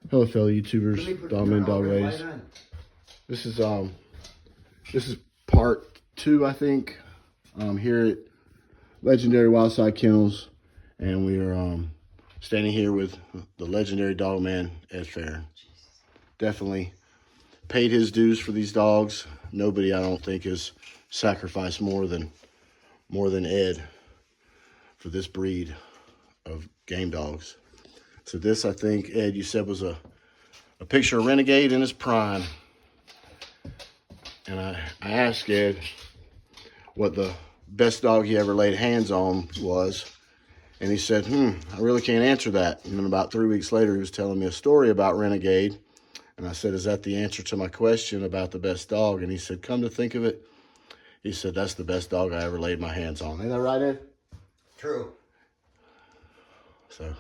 Hello, fellow YouTubers, dog men, dog ladies. This is part 2, I think, here at Legendary Wildside Kennels, and we are standing here with the legendary dog man, Ed Faron. Definitely paid his dues for these dogs. Nobody, I don't think, has sacrificed more than Ed for this breed of game dogs. So this, I think, Ed, you said was a picture of Renegade in his prime. And I asked Ed what the best dog he ever laid hands on was. And he said, I really can't answer that. And then about 3 weeks later, he was telling me a story about Renegade. And I said, is that the answer to my question about the best dog? And he said, come to think of it, he said, that's the best dog I ever laid my hands on. Ain't that right, Ed? True. So,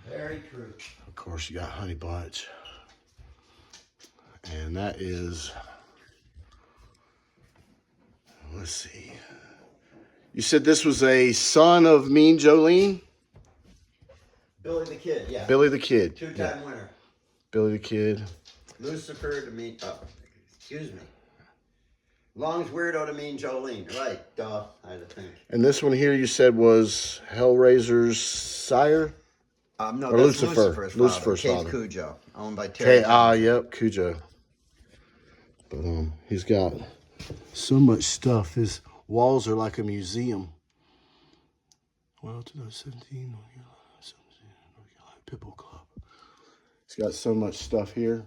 very true. Of course, you got Honey Bunch. And that is, let's see. You said this was a son of Mean Jolene? Billy the Kid, yeah. Billy the Kid. Two-time winner. Billy the Kid. Lucifer to Mean, excuse me. Long's Weirdo to Mean Jolene. Right, I had to think. And this one here you said was Hellraiser's sire? No, or that's Lucifer's Lucifer's father. Cave Cujo, owned by Terry. Yep, Cujo. But he's got so much stuff. His walls are like a museum. Well, 2017, Pitbull Club. He's got so much stuff here.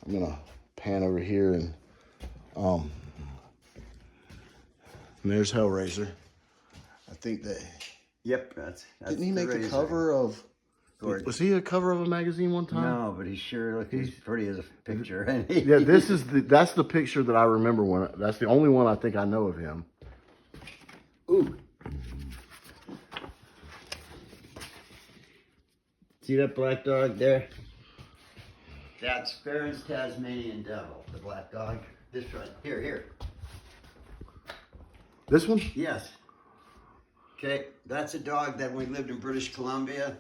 I'm gonna pan over here and there's Hellraiser. I think that. Yep, that's didn't he make the cover of? Gorgeous. Was he a cover of a magazine one time? No, but he's pretty as a picture. Yeah, that's the picture that I remember that's the only one I think I know of him. Ooh. See that black dog there? That's Faron's Tasmanian Devil, the black dog. This right here. This one? Yes. Okay, that's a dog that when we lived in British Columbia,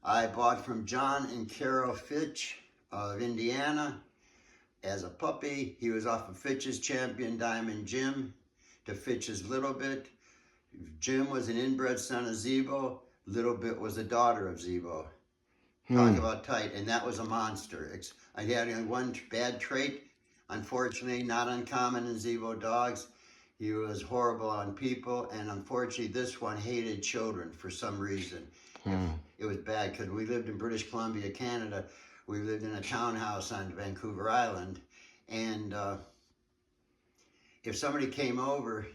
I bought from John and Carol Fitch of Indiana as a puppy. He was off of Fitch's Champion Diamond Jim to Fitch's Little Bit. Jim was an inbred son of Zebo. Little Bit was a daughter of Zebo. Talk about tight, and that was a monster. I had only one bad trait, unfortunately, not uncommon in Zebo dogs. He was horrible on people, and unfortunately, this one hated children for some reason. It was bad because we lived in British Columbia, Canada. We lived in a townhouse on Vancouver Island, and if somebody came over,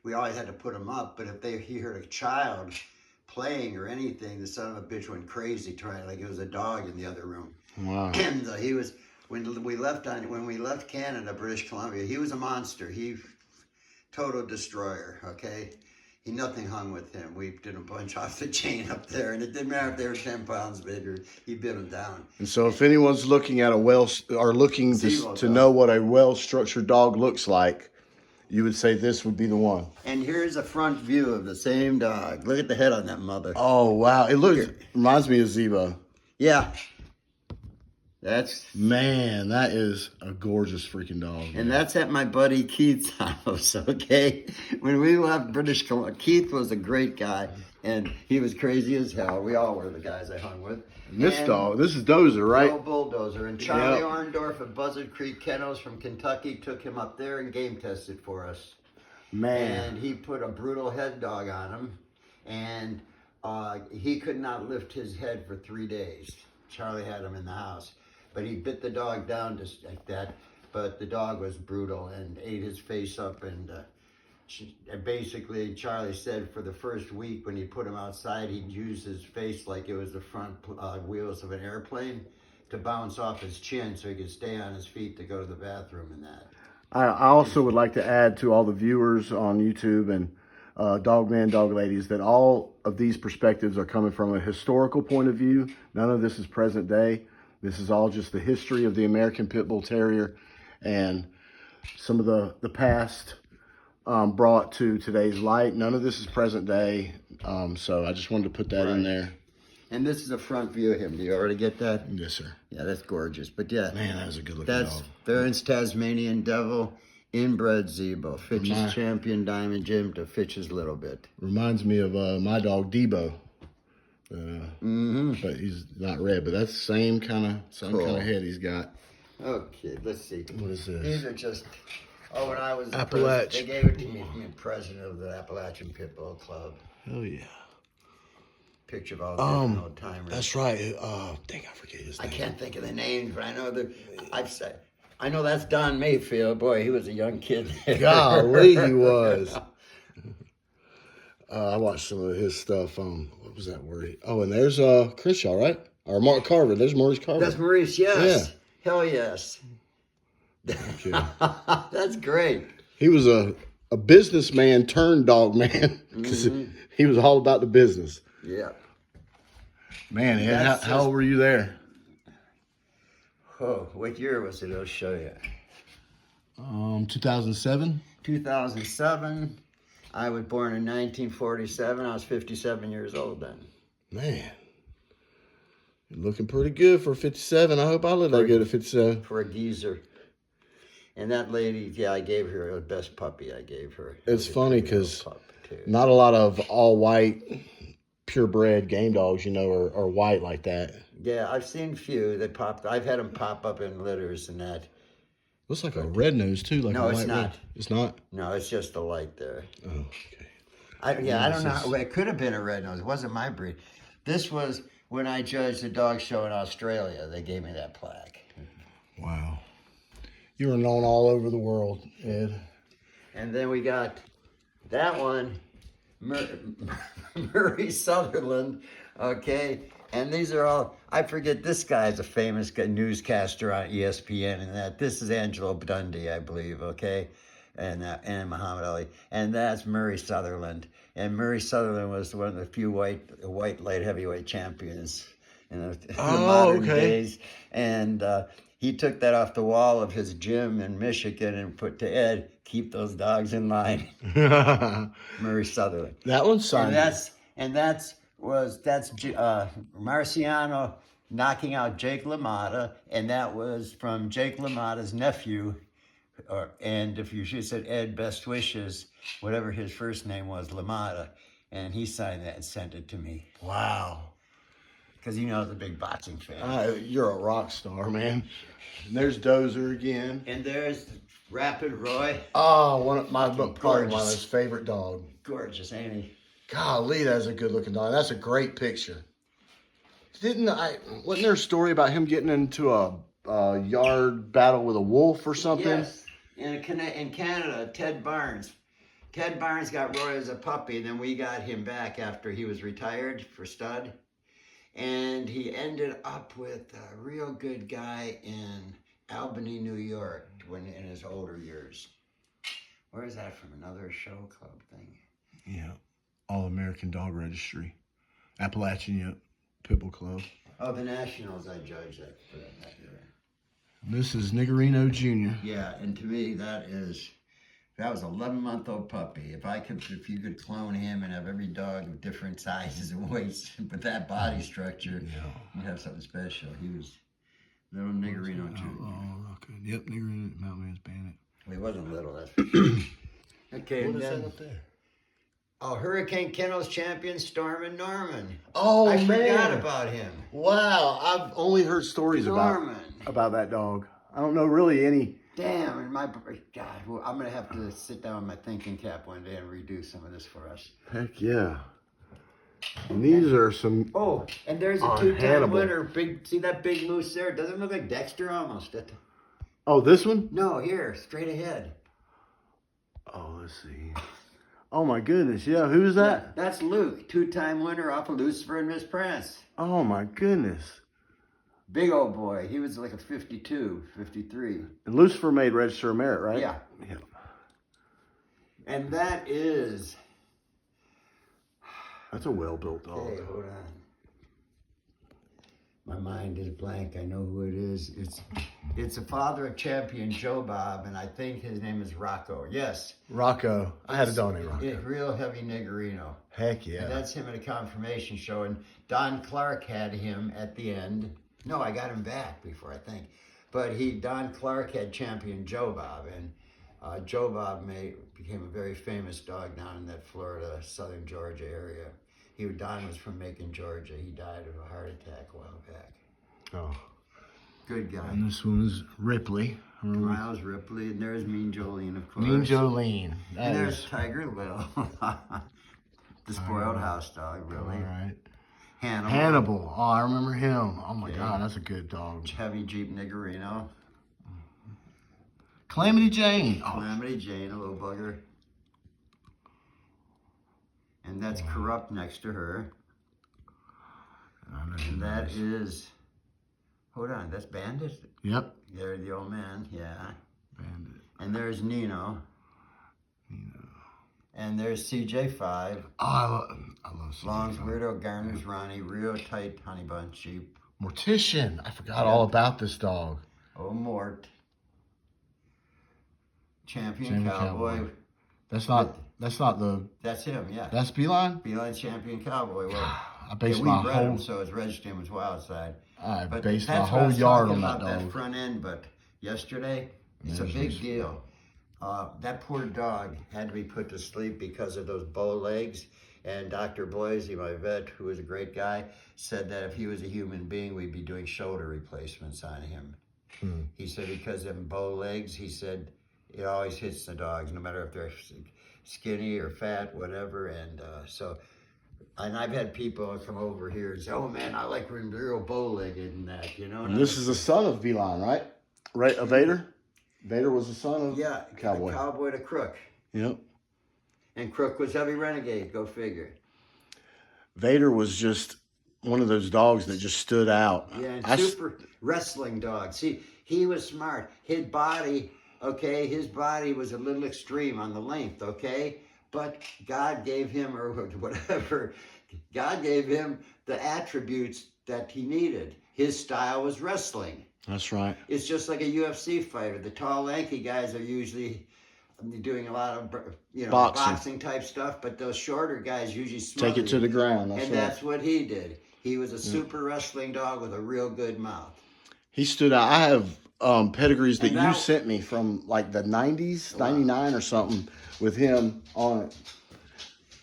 we always had to put him up. But if he heard a child playing or anything, the son of a bitch went crazy, trying like it was a dog in the other room. Wow! And he was when we left Canada, British Columbia, he was a monster. He total destroyer. Okay. Nothing hung with him. We did a bunch off the chain up there, and it didn't matter if they were 10 pounds bigger. He bit them down. And so, if anyone's looking at looking to know what a well-structured dog looks like, you would say this would be the one. And here's a front view of the same dog. Look at the head on that mother. Oh wow! It reminds me of Zebo. Yeah. Man, that is a gorgeous freaking dog. And that's at my buddy Keith's house, okay? When we left British Columbia, Keith was a great guy, and he was crazy as hell. We all were the guys I hung with. And this is Dozer, right? Old Bulldozer. And Charlie Orndorff of Buzzard Creek Kennels from Kentucky took him up there and game tested for us. Man. And he put a brutal head dog on him, and he could not lift his head for 3 days. Charlie had him in the house. But he bit the dog down just like that. But the dog was brutal and ate his face up. And basically, Charlie said for the first week when he put him outside, he'd use his face like it was the front wheels of an airplane to bounce off his chin so he could stay on his feet to go to the bathroom and that. I also would like to add to all the viewers on YouTube and dog men, dog ladies, that all of these perspectives are coming from a historical point of view. None of this is present day. This is all just the history of the American Pit Bull Terrier and some of the past brought to today's light. None of this is present day. So I just wanted to put that in there. And this is a front view of him. Do you already get that? Yes, sir. Yeah, that's gorgeous. But yeah, Man, that was a good looking that's dog. Farron's Tasmanian Devil, inbred Zebo. Fitch's champion Diamond Jim to Fitch's Little Bit. Reminds me of my dog Debo. But he's not red. But that's the same kind of head he's got. Okay, let's see. What is this? These are just. Oh, when I was Appalachia. they gave it to me from the president of the Appalachian Pit Bull Club. Hell yeah. Picture of all the old timers. That's right. Dang, I forget his name. I can't think of the names, but I know I know that's Don Mayfield. Boy, he was a young kid. Golly, he was. I watched some of his stuff. What was that word? Oh, and there's Crenshaw, right? Or Mark Carver. There's Maurice Carver. That's Maurice, yes. Yeah. Hell yes. Okay. That's great. He was a businessman turned dog man because he was all about the business. Yeah. Man, Ed, how old were you there? Oh, what year was it? I'll show you. 2007. 2007. I was born in 1947. I was 57 years old then. Man, you're looking pretty good for 57. I hope I look that good at 57. For a geezer. And that lady, yeah, I gave her the best puppy I gave her. It's funny because not a lot of all white, purebred game dogs, are white like that. Yeah, I've seen few that popped. I've had them pop up in litters and that. Looks like a red nose too. Like no, a it's white not. Red. It's not? No, it's just the light there. Oh, okay. I don't know. Well, it could have been a red nose. It wasn't my breed. This was when I judged the dog show in Australia. They gave me that plaque. Wow. You were known all over the world, Ed. And then we got that one, Murray Sutherland, okay? And these are all, I forget, this guy's a famous newscaster on ESPN and that. This is Angelo Dundee, I believe, okay? And Muhammad Ali. And that's Murray Sutherland. And Murray Sutherland was one of the few white light heavyweight champions in the modern days. And he took that off the wall of his gym in Michigan and put to Ed, keep those dogs in line. Murray Sutherland. That one's signed. And that's Marciano knocking out Jake LaMotta, and that was from Jake LaMotta's nephew. And if you should have said Ed, best wishes, whatever his first name was, LaMotta, and he signed that and sent it to me. Wow. Because he knows a big boxing fan. You're a rock star, man. And there's Dozer again. And there's Rapid Roy. Oh, probably one of his favorite dogs. Gorgeous, ain't he? Golly, that's a good looking dog. That's a great picture. Wasn't there a story about him getting into a yard battle with a wolf or something? Yes. In Canada, Ted Barnes. Ted Barnes got Roy as a puppy, and then we got him back after he was retired for stud. And he ended up with a real good guy in Albany, New York, in his older years. Where is that from? Another show club thing? Yeah. All-American Dog Registry. Appalachian Pitbull Club. Oh, the Nationals, I judged that for that year. This is Iggerino Jr. Yeah, and to me, that was an 11-month-old puppy. If you could clone him and have every dog of different sizes and weights, but that body structure, you'd have something special. He was little Iggerino Jr. Oh, okay. Yep, Iggerino, Mountain Man's Bandit. Well, he wasn't little, that's for sure. Okay, What is that up there? Oh, Hurricane Kennels champion Storm and Norman. Oh, I man. forgot about him. Wow, I've only heard stories about that dog. I don't know really any. Damn, and God, well, I'm going to have to sit down with my thinking cap one day and redo some of this for us. Heck yeah. And these are some. Oh, and there's a two-time winner. See that big moose there? Doesn't it look like Dexter almost? Oh, this one? No, here, straight ahead. Oh, let's see. Oh my goodness, yeah, who's that? Yeah, that's Luke, two-time winner off of Lucifer and Miss Prance. Oh my goodness. Big old boy. He was like a 52, 53. And Lucifer made Register of Merit, right? Yeah. And that is... That's a well-built dog. Okay, hold on. My mind is blank. I know who it is. It's It's the father of champion Joe Bob, and I think his name is Rocco. Yes. Rocco. I had a dog named Yeah, Rocco. real heavy Niggerino. Heck yeah. And that's him at a confirmation show. And Don Clark had him at the end. No, I got him back before, I think. But Don Clark had champion Joe Bob. And Joe Bob became a very famous dog down in that Florida, southern Georgia area. Don was from Macon, Georgia. He died of a heart attack a while back. Oh. Good guy. And this one's Ripley. Miles Ripley, and there's Mean Jolene, of course. Mean Jolene. And there's Tiger Lil, the spoiled house dog, really. All right. Hannibal. Oh, I remember him. Oh my God, that's a good dog. Heavy Jeep Niggerino. Calamity Jane. Oh. Calamity Jane, a little bugger. And that's Corrupt next to her. And that is, hold on, that's Bandit? Yep. There's the old man, yeah. Bandit. And there's Nino. And there's CJ5. Oh, I love CJ5. Long's Weirdo, Garner's Ronnie, real tight honey bun sheep. Mortician. I forgot all about this dog. Oh, Mort. Champion Cowboy. That's not the. That's him, yeah. That's Beeline? Beeline Champion Cowboy. Well, I based we my bred whole. him, so his registered name was Wildside. I But based my that's what I whole was yard talking on that about, dog. That front end, but yesterday, it's a There's big yours. deal. That poor dog had to be put to sleep because of those bow legs. And Dr. Boise, my vet, who was a great guy, said that if he was a human being, we'd be doing shoulder replacements on him. He said because of them bow legs, he said it always hits the dogs, no matter if they're skinny or fat, whatever. And and I've had people come over here and say, "Oh man, I like real bow-legged and that," you know. And this is the son of Beeline, right? Right, of Vader. Vader was the son of Cowboy. The Cowboy to Crook. Yep. And Crook was heavy Renegade. Go figure. Vader was just one of those dogs that just stood out. Yeah, and super wrestling dog. See, he was smart. His body, okay, his body was a little extreme on the length, okay? But God gave him, or whatever, God gave him the attributes that he needed. His style was wrestling. That's right. It's just like a UFC fighter. The tall, lanky guys are usually doing a lot of, boxing type stuff, but those shorter guys usually take it to the ground. That's what he did. He was a super wrestling dog with a real good mouth. He stood out. I have pedigrees that you sent me from like the 90s, 99 or something, with him on it.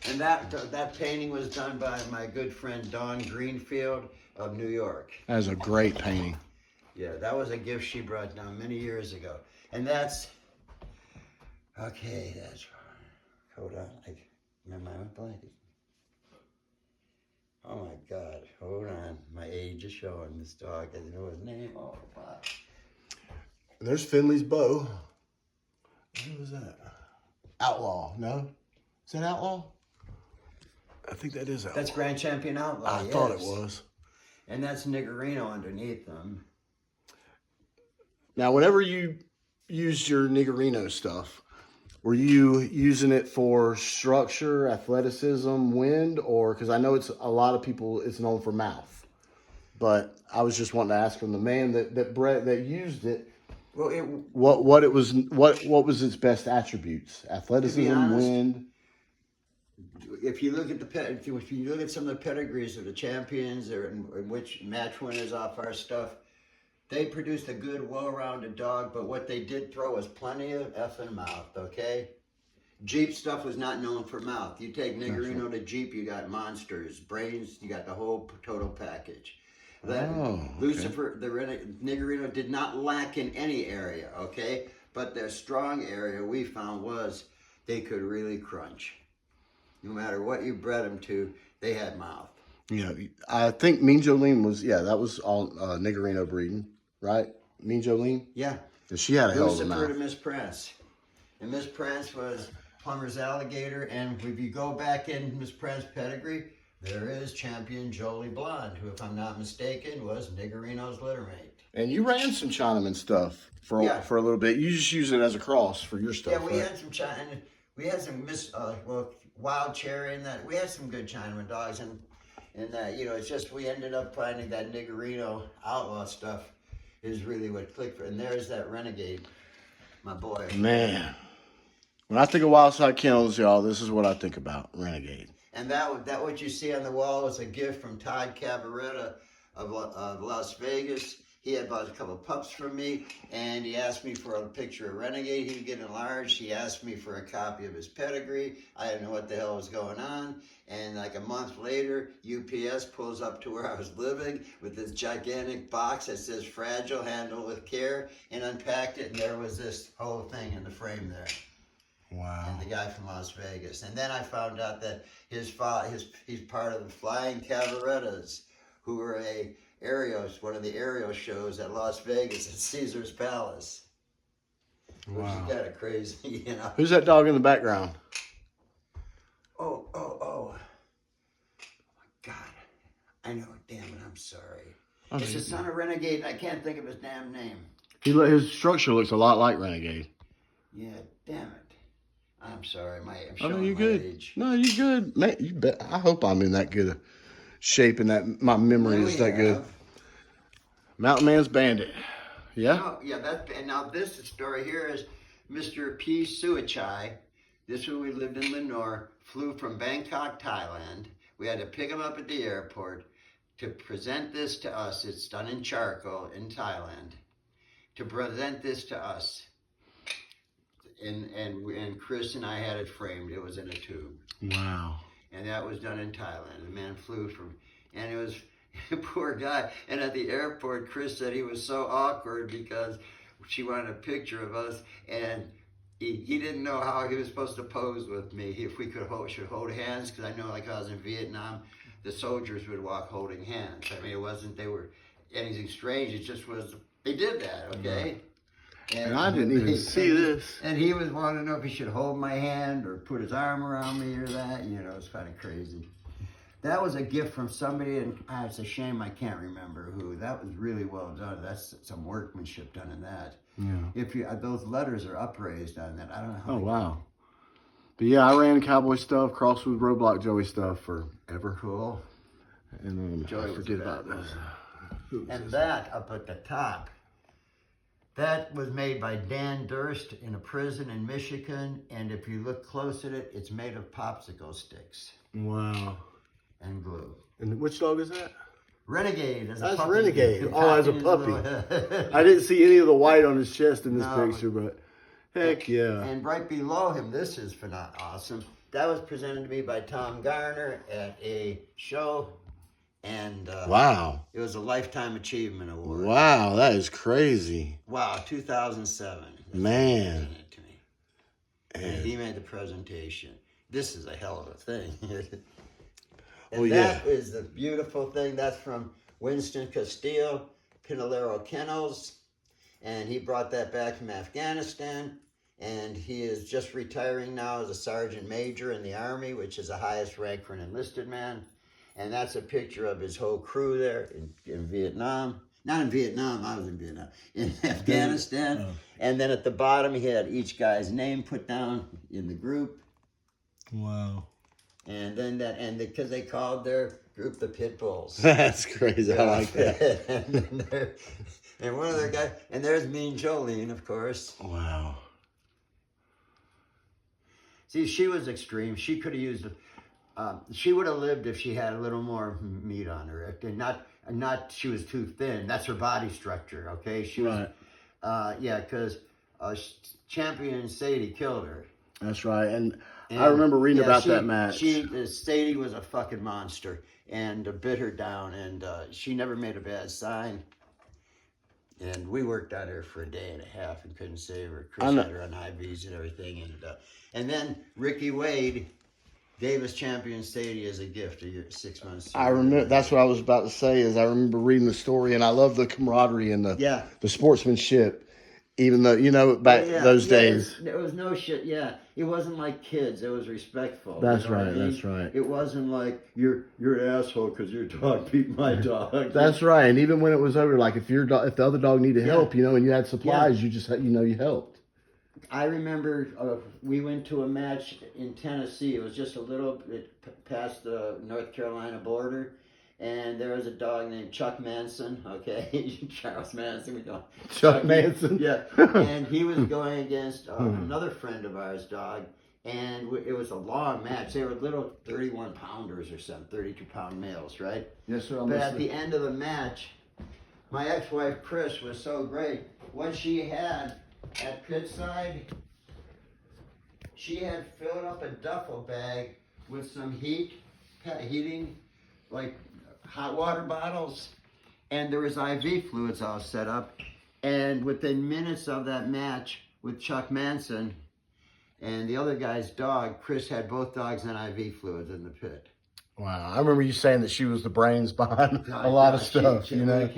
And that painting was done by my good friend Dawn Greenfield of New York. That is a great painting. Yeah, that was a gift she brought down many years ago. And that's, okay, that's, hold on, my mind blanket. Oh my God, hold on, my age is showing. This dog doesn't know his name. Oh, wow. There's Finley's bow. What was that? Outlaw, no? Is that Outlaw? I think that is Outlaw. That's Grand Champion Outlaw, I thought it was. And that's Niggerino underneath them. Now, whenever you used your Niggerino stuff, were you using it for structure, athleticism, wind, or because I know it's a lot of people, it's known for mouth. But I was just wanting to ask from the man that used it, well, what was its best attributes? Athleticism, wind. If you look at some of the pedigrees of the champions or in which match winners off our stuff, they produced a good, well-rounded dog, but what they did throw was plenty of effing mouth, okay? Jeep stuff was not known for mouth. You take Niggerino to Jeep, you got monsters, brains, you got the whole total package. Lucifer, the Niggerino did not lack in any area, okay? But their strong area we found was they could really crunch. No matter what you bred them to, they had mouth. Yeah, I think Mean Jolene that was all Niggerino breeding, right? Mean Jolene? Yeah. And she had a hell of a mouth. Lucifer to Miss Prance. And Miss Prance was Plummer's Alligator, and if you go back in Miss Prance's pedigree, there is champion Jolie Blonde, who, if I'm not mistaken, was Niggerino's littermate. And you ran some Chinaman stuff for a little bit. You just use it as a cross for your stuff. Yeah, we had some Chinaman. We had some Wild Cherry and that. We had some good Chinaman dogs, and that it's just we ended up finding that Niggerino outlaw stuff. is really what clicked for. And there's that Renegade, my boy. Man. When I think of Wildside Kennels, y'all, this is what I think about, Renegade. And that what you see on the wall was a gift from Todd Cabaretta of Las Vegas. He had bought a couple of pups from me, and he asked me for a picture of Renegade. He would get enlarged. He asked me for a copy of his pedigree. I didn't know what the hell was going on. And like a month later, UPS pulls up to where I was living with this gigantic box that says fragile, handle with care, and unpacked it, and there was this whole thing in the frame there. Wow. And the guy from Las Vegas. And then I found out that he's part of the Flying Cavarettas, who were one of the aerial shows at Las Vegas at Caesar's Palace. Wow. Which is kind of crazy, you know. Who's that dog in the background? Oh. God. I know, damn it, I'm sorry. It's the son of Renegade. I can't think of his damn name. His structure looks a lot like Renegade. Yeah, damn it. I'm sorry, I'm Oh, showing no, you're my good. age. No, you're good. Man, you bet. I hope I'm in that good a shape and that my memory is that good. Mountain Man's Bandit. Yeah? No, yeah, and now this story here is Mr. P. Suachai. This is when we lived in Lenore, flew from Bangkok, Thailand. We had to pick him up at the airport to present this to us. It's done in charcoal in Thailand. To present this to us. And Chris and I had it framed. It was in a tube. Wow. And that was done in Thailand. The man flew from, and it was poor guy. And at the airport, Chris said he was so awkward because she wanted a picture of us, and he didn't know how he was supposed to pose with me. If we should hold hands, because I know, like I was in Vietnam, the soldiers would walk holding hands. I mean, they were anything strange. It just was, they did that, okay? Right. And I didn't even see this. And he was wanting to know if he should hold my hand or put his arm around me or that. You know, it's kind of crazy. That was a gift from somebody, and it's a shame I can't remember who. That was really well done. That's some workmanship done in that. Yeah. If those letters are upraised on that, I don't know how. Oh, wow. But yeah, I ran cowboy stuff, Crosswood Roadblock Joey stuff forever. Cool. And Joey I forget about this. And that up at the top, that was made by Dan Durst in a prison in Michigan. And if you look close at it, it's made of popsicle sticks. Wow. And glue. And which dog is that? Renegade. That's Renegade. Oh, as a puppy. I didn't see any of the white on his chest in this picture, but heck yeah. And right below him, this is awesome. That was presented to me by Tom Garner at a show. And wow. It was a Lifetime Achievement Award. Wow, that is crazy. Wow, 2007. Man. To me. And he made the presentation. This is a hell of a thing. And that is the beautiful thing. That's from Winston Castillo, Pinalero Kennels. And he brought that back from Afghanistan. And he is just retiring now as a sergeant major in the Army, which is the highest rank for an enlisted man. And that's a picture of his whole crew there in Vietnam. Not in Vietnam, I was in Vietnam. In Afghanistan. Oh. And then at the bottom, he had each guy's name put down in the group. Wow. And then because they called their group the Pit Bulls. That's crazy. I like that. and one of their guys, and there's Mean Jolene, of course. Wow. See, she was extreme. She could have used, she would have lived if she had a little more meat on her. And not she was too thin. That's her body structure, okay? She was, because Champion Sadie killed her. That's right. And I remember reading about that match. Sadie was a fucking monster and bit her down, and she never made a bad sign. And we worked on her for a day and a half and couldn't save her. Chris had her on IVs and everything. And then Ricky Wade gave us Champion Sadie as a gift 6 months. I remember. That's what I was about to say. Is I remember reading the story, and I love the camaraderie and the sportsmanship. Even though, back those days. There was no shit, It wasn't like kids. It was respectful. That's right, that's right. It wasn't like, you're an asshole because your dog beat my dog. That's right. And even when it was over, like if the other dog needed help, and you had supplies, you just, you helped. I remember we went to a match in Tennessee. It was just a little bit past the North Carolina border. And there was a dog named Chuck Manson, okay? Charles Manson, we don't. Chuck Manson? Yeah. And he was going against another friend of ours' dog. And it was a long match. They were little 31-pounders or something, 32-pound males, right? Yes, sir. But at the end of the match, my ex-wife, Chris, was so great. What she had at pitside, she had filled up a duffel bag with some heating, like hot water bottles, and there was IV fluids all set up. And within minutes of that match with Chuck Manson and the other guy's dog, Chris had both dogs on IV fluids in the pit. Wow, I remember you saying that she was the brains behind a lot of stuff, you know?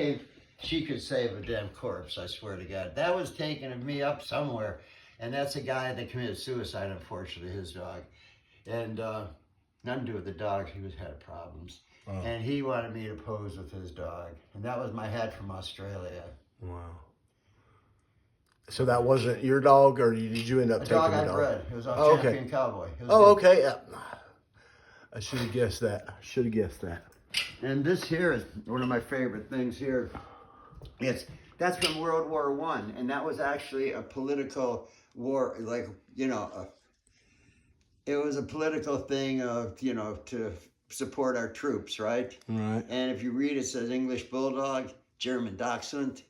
She could save a damn corpse, I swear to God. That was taking me up somewhere, and that's a guy that committed suicide, unfortunately, his dog. And nothing to do with the dog, he had problems. Oh. And he wanted me to pose with his dog. And that was my hat from Australia. Wow. So that wasn't your dog, or did you end up taking the dog? A dog I bred. It was a champion cowboy. Okay. Yeah. I should have guessed that. And this here is one of my favorite things here. That's from World War I, and that was actually a political war, like, you know, it was a political thing of, you know, to support our troops, right? Right. And if you read, it says English Bulldog, German Dachshund,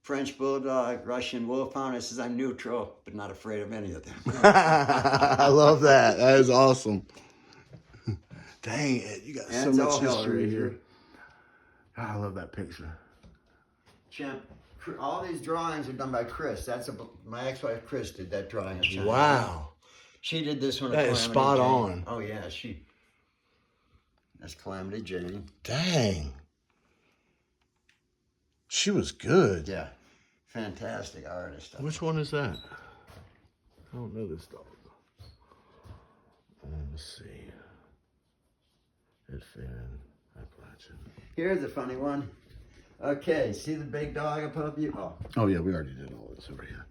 French Bulldog, Russian Wolfhound. It says I'm neutral, but not afraid of any of them. I love that. That is awesome. Dang it, you got so much history here. God, I love that picture. Champ, all these drawings are done by Chris. My ex-wife Chris did that drawing. Wow. She did this one. That is spot on. Oh yeah, that's Calamity Jane. Dang. She was good. Yeah. Fantastic artist. Which one is that? I don't know this dog. Let's see. Ed Faron. Here's a funny one. Okay, see the big dog above you? Oh yeah, we already did all this over here.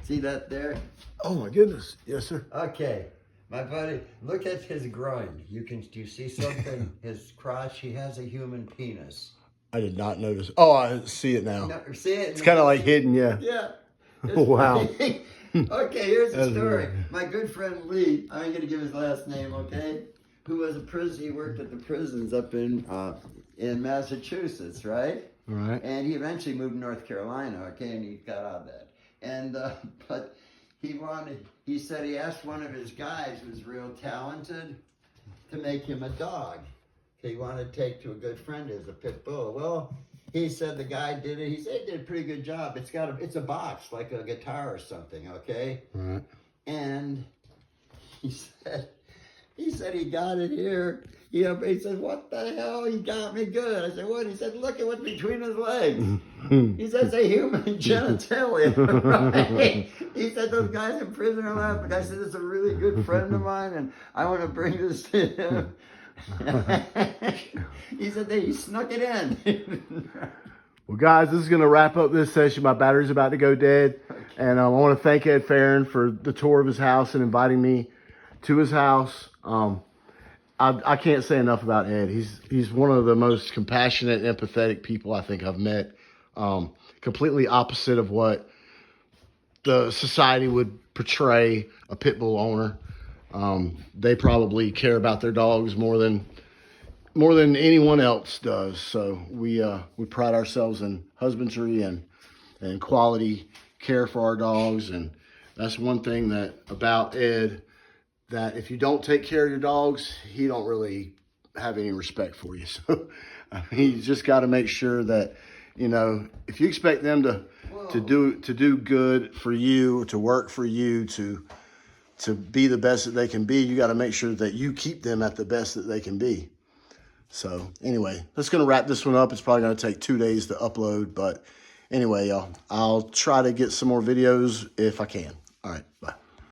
See that there? Oh my goodness. Yes, sir. Okay. My buddy, look at his groin. Do you see something? His crotch, he has a human penis. I did not notice. Oh, I see it now. No, see it? It's kind of like hidden, yeah. Yeah. Wow. Okay, here's the story. Weird. My good friend Lee, I'm going to give his last name, okay? Who was a prison, he worked at the prisons up in Massachusetts, right? Right. And he eventually moved to North Carolina, okay, and he got out of that. And, but he said he asked one of his guys who was real talented to make him a dog. He wanted to take to a good friend as a pit bull. Well, he said the guy did it. He said he did a pretty good job. It's a box, like a guitar or something, okay? Right. And he said he got it here. You know, he said, what the hell? He got me good. I said, what? He said, look at what's between his legs. He said, it's a human genitalia. Right? He said, those guys in prison are laughing. I said, it's a really good friend of mine, and I want to bring this to him. He said that he snuck it in. Well, guys, this is going to wrap up this session. My battery's about to go dead. And I want to thank Ed Faron for the tour of his house and inviting me to his house. I can't say enough about Ed. He's one of the most compassionate and empathetic people I think I've met. Completely opposite of what the society would portray a pit bull owner. They probably care about their dogs more than anyone else does. So we pride ourselves in husbandry and quality care for our dogs. And that's one thing about Ed, that if you don't take care of your dogs, he don't really have any respect for you. So I mean, you just got to make sure that, you know, if you expect them to do good for you, or to work for you, to be the best that they can be, you got to make sure that you keep them at the best that they can be. So anyway, that's going to wrap this one up. It's probably going to take 2 days to upload, but anyway, y'all, I'll try to get some more videos if I can. All right, bye.